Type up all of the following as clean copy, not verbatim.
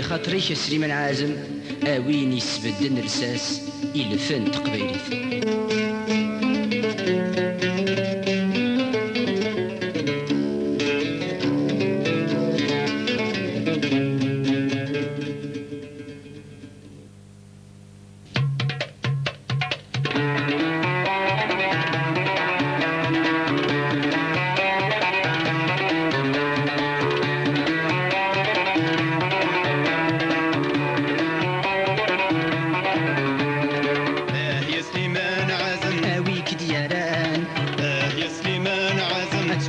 خاطريك سليمان عازم وين يسبدن رساس إلفن تقبيليت.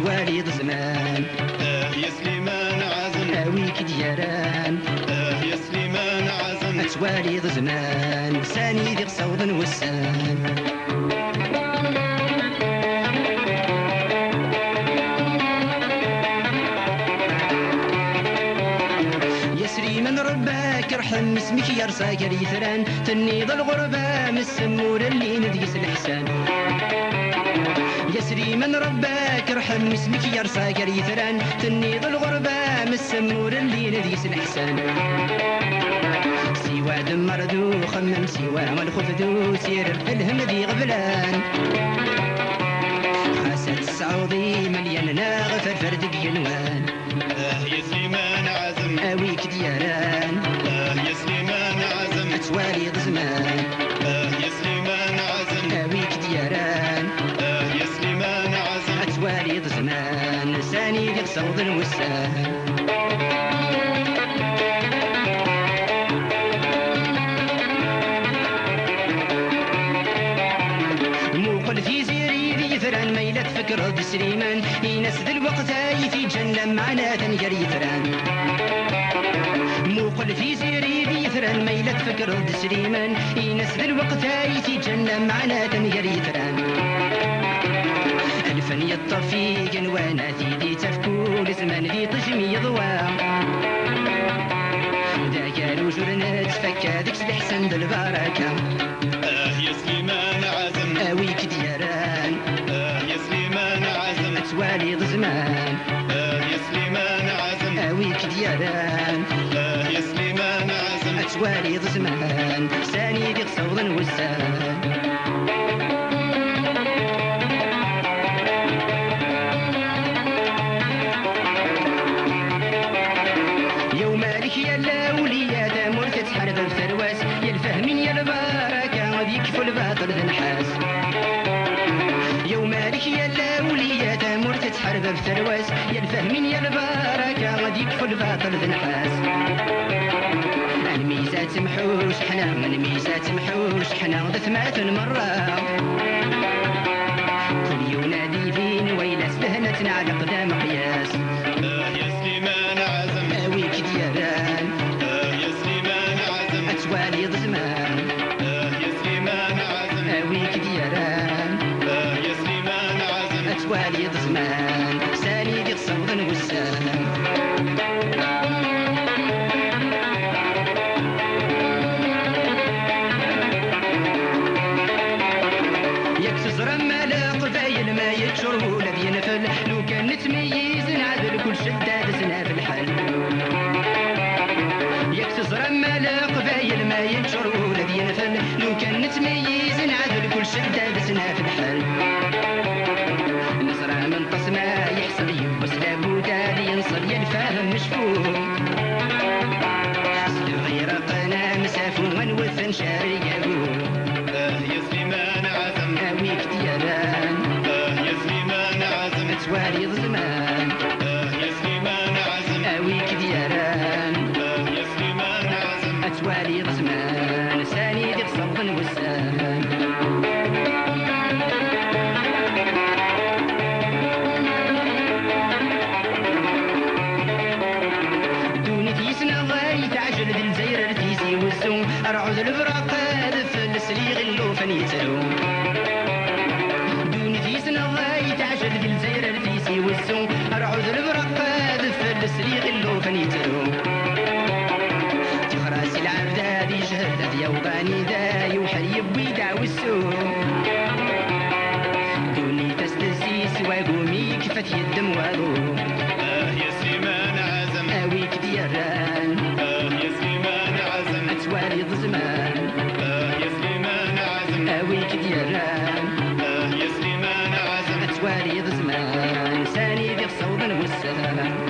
وليد زمان يا سليمان عزم هاويك دياران يا سليمان عزم وليد زمان ساني ذي صوض وسان من رباك ارحم اسمك يا رصاقر يثران تنيض الغربة من السمور اللي ندقس الحسان يسري من رباك ارحم اسمك يا رصاقر يثران تنيض الغربة من السمور اللي ندقس الحسان سوى دمر ذو خمم سوى والخف ذو سير الهم ذي غبلان خاست السعودي مليان ناغفر فردق ينوان يا سليمان عزم اويك دياران يا سليمان عزم اتوالي زمان يا سليمان عزم اويك دياران يا سليمان عزم اتوالي زمان ساني ذي صوض وسان موقل في زيري ذي ثران ميلة فكر سليمان ينس ذي الوقت في جنة معنا تنجر يثران موقل في زيري ذي ثران ميلة فكر سليمان ينس ذي الوقت في جنة معنا تنجر يثران الفن يطفيق وانا ذي تفكول زمان ذي تجمي ضوام داكارو جرنت فكا ذيك الحسن ذي البركة يا سليمان عزم اويك دياران يا سليمان عزم اتوالي زمان يا سليمان عزم اويك دياران يا سليمان عزم اتوالي زمان ساني ذي صوض وسان يوم مالك يا الاولياء دامور تتحارب الثرواس يا الفهمين يا البركه غادي يكفوا الباطل ذا النحاس يوم مالك يا الاولياء دامور تتحارب الثرواس يا الفهمين يا البركه غادي يكفوا الباطل ذا النحاس الميزات محوش حنا من الميزات محوش حنا ذثمات مرة كل ينادي فين ويلاس دهنتنا على قدام قياس يا سليمان عزم اويك دياران يا سليمان عزم اتوالي زمان يا سليمان عزم اويك دياران يا سليمان عزم اتوالي زمان سالي ذي صوض وسان ما يتشرب ولا بينفل لو كان نتميز نعدل كل شدة دزنا في الحل يكسر مالا قبايل ما يتشرب ولا بينفل لو كان نتميز نعدل كل شدة دزنا في الحل نصرع من قسمة يحصل يبس لابودا ينصل ينفهم مشفوق غير قنا مسافو ونوثن شاري يقول يا سليمان عزم اويك دياران اتوالي زمان يا سليمان عزم اويك دياران يا سليمان عزم اتوالي زمان ساني ذي صوض وسان دوني تيسنا ضاي تعجل ذي الزير تيزي والزوم ارعود البراق هذا في السليغ اللوفن يتلوم سريغ اللو فنيترو تخراسي العبدة دي جهد دي وطاني داي وحريب ويدع والسوق دوني تستسيس وقومي كفت يدم والو يا سليمان عزم اويك ديران يا سليمان عزم اتوالي ضزمان يا سليمان عزم اويك ديران يا سليمان عزم اتوالي ضزمان ساني دي صوضا والسلام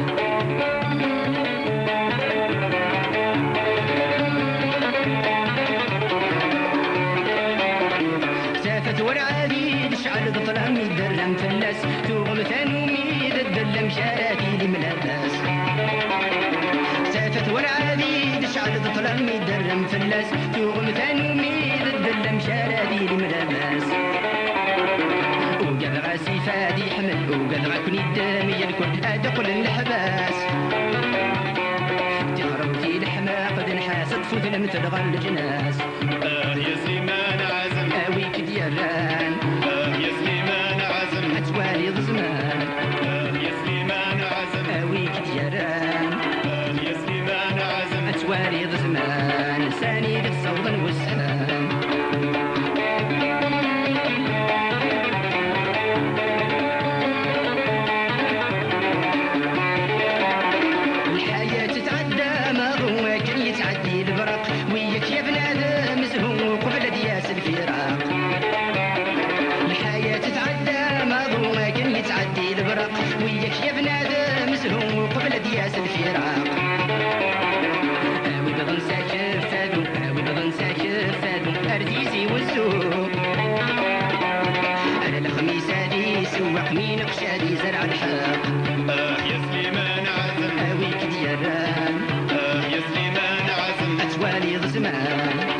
سافت والعبيد شعل ظلام يدرم فلاس توغم ثانومي الدلم شاراتي لي ملاباس سافت والعبيد شعل ظلام يدرم فلاس توغم ثانومي الدلم شاراتي لي ملاباس وقال غاسي فادي حمل وقال غاكني الدامي الكل ادقل الحباس تهربتي الحماق دنحاس تفوت مثل غل الجناس يا سليمان عزم اويك ديران يا سليمان عزم اتوالي ضزمان يا سليمان عزم اويك ديران يا سليمان عزم اتوالي ضزمان ساني دي صوضا والسلام الحياة تتعدى ما هو كان يتعدي البرق وياك يا بنادم زهو قبل دياس الفراق الحياة تتعدى ما هو كان يتعدي البرق وياك يا بنادم زهو قبل دياس الفراق اوي بغن ساكر فادو اوي بغن ساكر فادو ارديسي والسوق انا الخميس هادي سواق مين قشادي زرع الحق يا سليمان عزم اويك ديران يا سليمان عزم اتوالي ضزمان